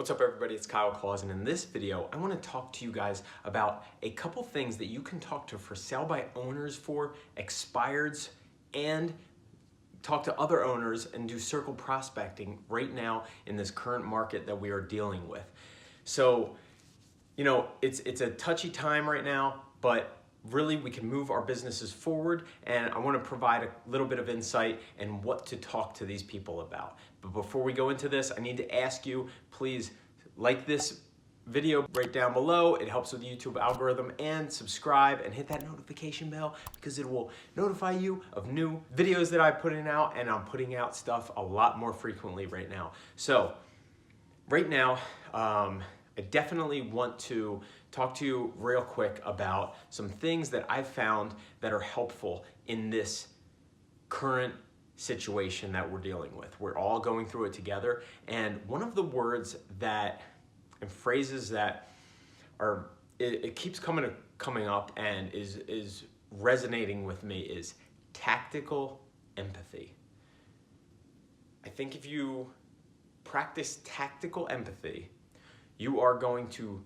What's up everybody, it's Kyle Claus, and in this video I want to talk to you guys about a couple things that you can talk to for sale by owners for, expireds, and talk to other owners and do circle prospecting right now in this current market that we are dealing with. So, you know, it's a touchy time right now, but really we can move our businesses forward, and I want to provide a little bit of insight and what to talk to these people about. But before we go into this, I need to ask you, please like this video right down below. It helps with the YouTube algorithm, and subscribe and hit that notification bell because it will notify you of new videos that I'm putting out, and I'm putting out stuff a lot more frequently right now. So right now, I definitely want to talk to you real quick about some things that I've found that are helpful in this current situation that we're dealing with. We're all going through it together, and one of the words that and phrases that are it keeps coming up and is resonating with me is tactical empathy. I think if you practice tactical empathy, you are going to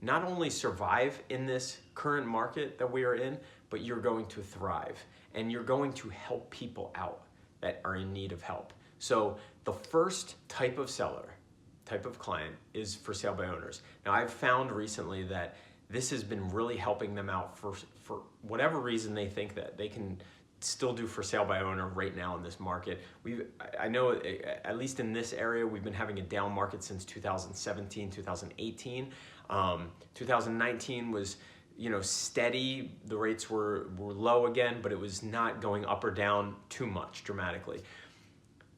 not only survive in this current market that we are in, but you're going to thrive, and you're going to help people out that are in need of help. So the first type of seller, type of client, is for sale by owners. Now I've found recently that this has been really helping them out for whatever reason they think that they can still do for sale by owner right now in this market. I know at least in this area, we've been having a down market since 2017, 2018. 2019 was, you know, steady. The rates were low again, but it was not going up or down too much dramatically.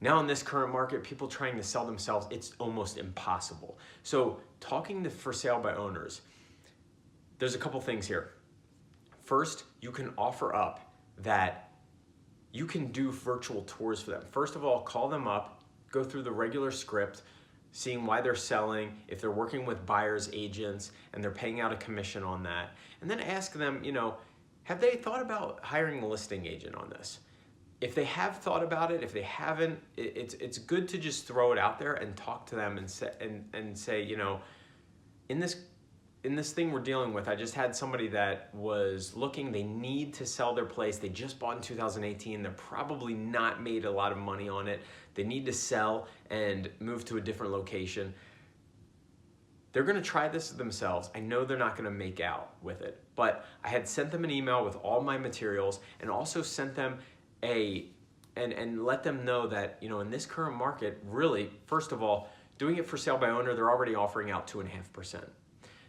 Now in this current market, people trying to sell themselves, it's almost impossible. So talking to for sale by owners, there's a couple things here. First, you can offer up that you can do virtual tours for them. First of all, call them up, go through the regular script, seeing why they're selling, if they're working with buyers agents and they're paying out a commission on that. And then ask them, you know, have they thought about hiring a listing agent on this? If they have thought about it, if they haven't, it's good to just throw it out there and talk to them and say, you know, in this thing we're dealing with, I just had somebody that was looking, they need to sell their place. They just bought in 2018. They're probably not made a lot of money on it. They need to sell and move to a different location. They're gonna try this themselves. I know they're not gonna make out with it, but I had sent them an email with all my materials, and also sent them and let them know that, you know, in this current market, really, first of all, doing it for sale by owner, they're already offering out 2.5%.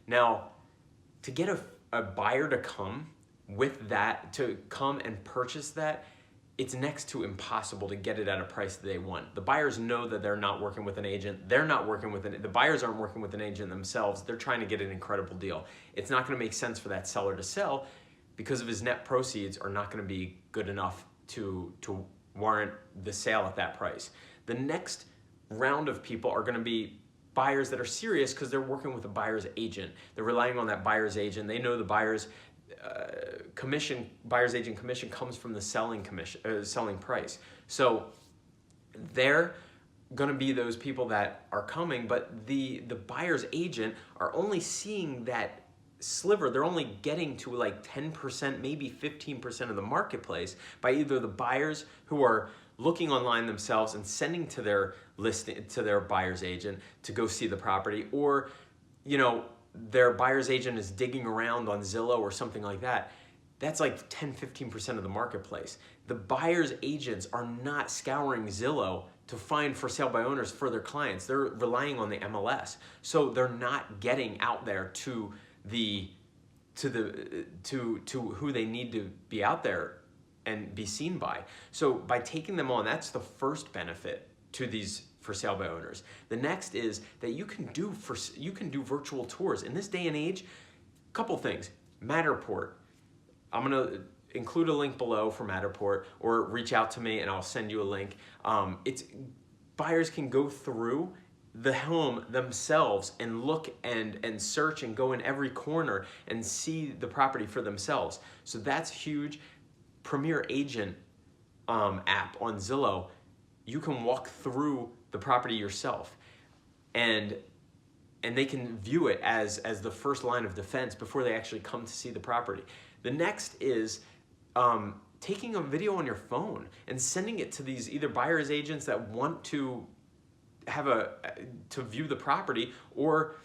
Now, to get a buyer to come with that, to come and purchase that, it's next to impossible to get it at a price that they want. The buyers know that they're not working with an agent. They're not working with the buyers aren't working with an agent themselves. They're trying to get an incredible deal. It's not gonna make sense for that seller to sell because of his net proceeds are not gonna be good enough to warrant the sale at that price. The next round of people are gonna be buyers that are serious because they're working with a buyer's agent. They're relying on that buyer's agent. They know the buyer's buyer's agent commission comes from the selling price. So they're gonna be those people that are coming, but the buyer's agent are only seeing that sliver. They're only getting to like 10%, maybe 15% of the marketplace by either the buyers who are looking online themselves and sending to their listing, to their buyer's agent to go see the property, or, you know, their buyer's agent is digging around on Zillow or something like that. That's like 10-15% of the marketplace. The buyer's agents are not scouring Zillow to find for sale by owners for their clients. They're relying on the MLS. So they're not getting out there to who they need to be out there and be seen by. So by taking them on, that's the first benefit to these for sale by owners. The next is that you can do virtual tours. In this day and age, a couple things. Matterport. I'm gonna include a link below for Matterport, or reach out to me and I'll send you a link. Buyers can go through the home themselves and look and search and go in every corner and see the property for themselves. So that's huge. Premier Agent app on Zillow, you can walk through the property yourself. And they can view it as the first line of defense before they actually come to see the property. The next is taking a video on your phone and sending it to these either buyer's agents that want to view the property, or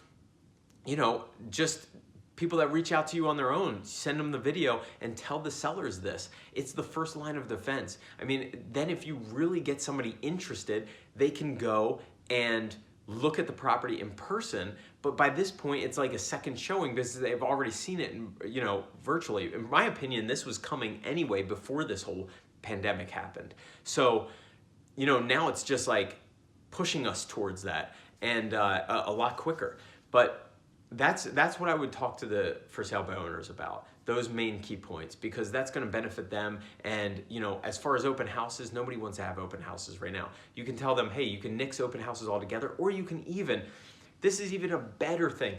just people that reach out to you on their own. Send them the video and tell the sellers this. It's the first line of defense. I mean, then if you really get somebody interested, they can go and look at the property in person, but by this point it's like a second showing because they've already seen it, virtually. In my opinion, this was coming anyway before this whole pandemic happened. So, now it's just like pushing us towards that, and a lot quicker. But that's what I would talk to the for sale by owners about, those main key points, because that's going to benefit them. And as far as open houses, nobody wants to have open houses right now. You can tell them, hey, you can nix open houses altogether, or you can this is even a better thing.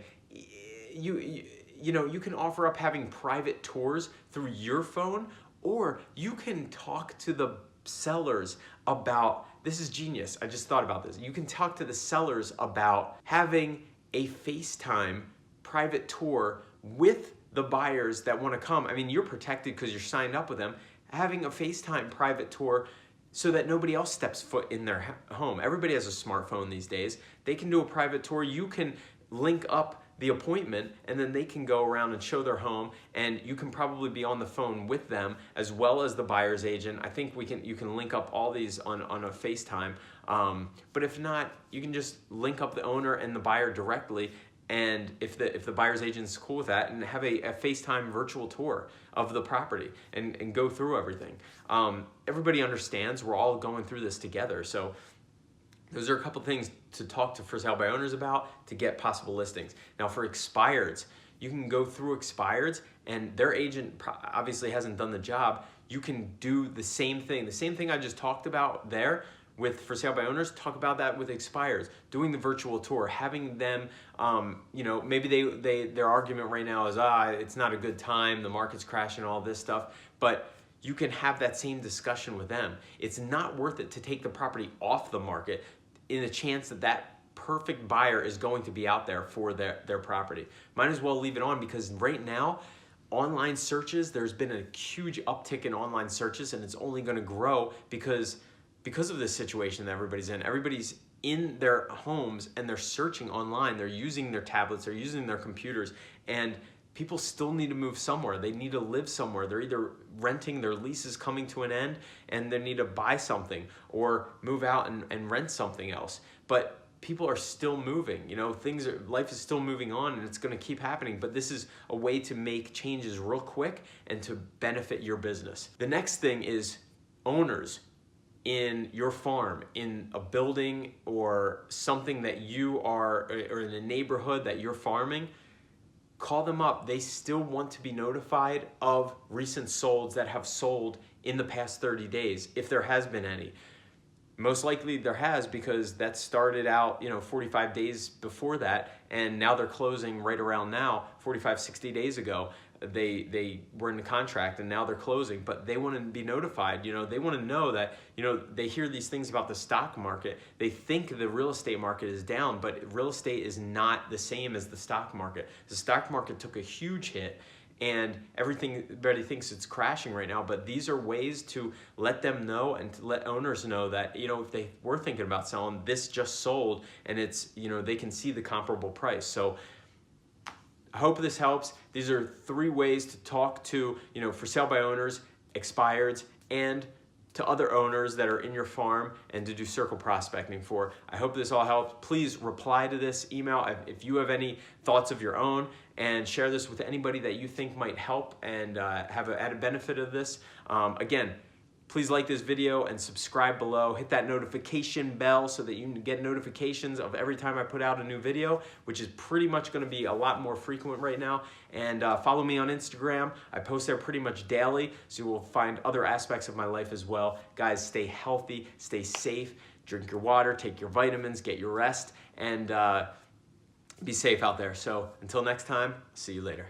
You can offer up having private tours through your phone, or you can talk to the sellers about, this is genius, I just thought about this. You can talk to the sellers about having a FaceTime private tour with the buyers that want to come. I mean, you're protected because you're signed up with them. Having a FaceTime private tour so that nobody else steps foot in their home. Everybody has a smartphone these days. They can do a private tour. You can link up the appointment, and then they can go around and show their home, and you can probably be on the phone with them as well as the buyer's agent. I think you can link up all these on a FaceTime. But if not, you can just link up the owner and the buyer directly, and if the buyer's agent's cool with that, and have a FaceTime virtual tour of the property and go through everything. Everybody understands we're all going through this together. So those are a couple things to talk to for sale by owners about to get possible listings. Now for expireds, you can go through expireds, and their agent obviously hasn't done the job. You can do the same thing I just talked about there with for sale by owners. Talk about that with expireds, doing the virtual tour, having them, maybe their argument right now is, it's not a good time, the market's crashing, all this stuff, but you can have that same discussion with them. It's not worth it to take the property off the market in a chance that perfect buyer is going to be out there for their property. Might as well leave it on, because right now, online searches, there's been a huge uptick in online searches, and it's only going to grow because of this situation that everybody's in. Everybody's in their homes and they're searching online. They're using their tablets, they're using their computers, and people still need to move somewhere. They need to live somewhere. They're either renting, their lease is coming to an end, and they need to buy something or move out and rent something else. But people are still moving. Life is still moving on, and it's going to keep happening. But this is a way to make changes real quick and to benefit your business. The next thing is owners in your farm, in a building or something that you are, or in a neighborhood that you're farming. Call them up. They still want to be notified of recent solds that have sold in the past 30 days, if there has been any. Most likely there has, because that started out 45 days before that, and now they're closing right around now. 45, 60 days ago they were in the contract, and now they're closing, but they want to be notified. They want to know that, they hear these things about the stock market. They think the real estate market is down, but real estate is not the same as the stock market. The stock market took a huge hit, and everybody thinks it's crashing right now, but these are ways to let them know and to let owners know that, if they were thinking about selling, this just sold, and it's, they can see the comparable price. So I hope this helps. These are 3 ways to talk to, for sale by owners, expireds, and to other owners that are in your farm, and to do circle prospecting for. I hope this all helped. Please reply to this email if you have any thoughts of your own, and share this with anybody that you think might help and have an added benefit of this. Again, please like this video and subscribe below. Hit that notification bell so that you can get notifications of every time I put out a new video, which is pretty much going to be a lot more frequent right now. And follow me on Instagram. I post there pretty much daily, so you will find other aspects of my life as well. Guys, stay healthy, stay safe, drink your water, take your vitamins, get your rest, and be safe out there. So until next time, see you later.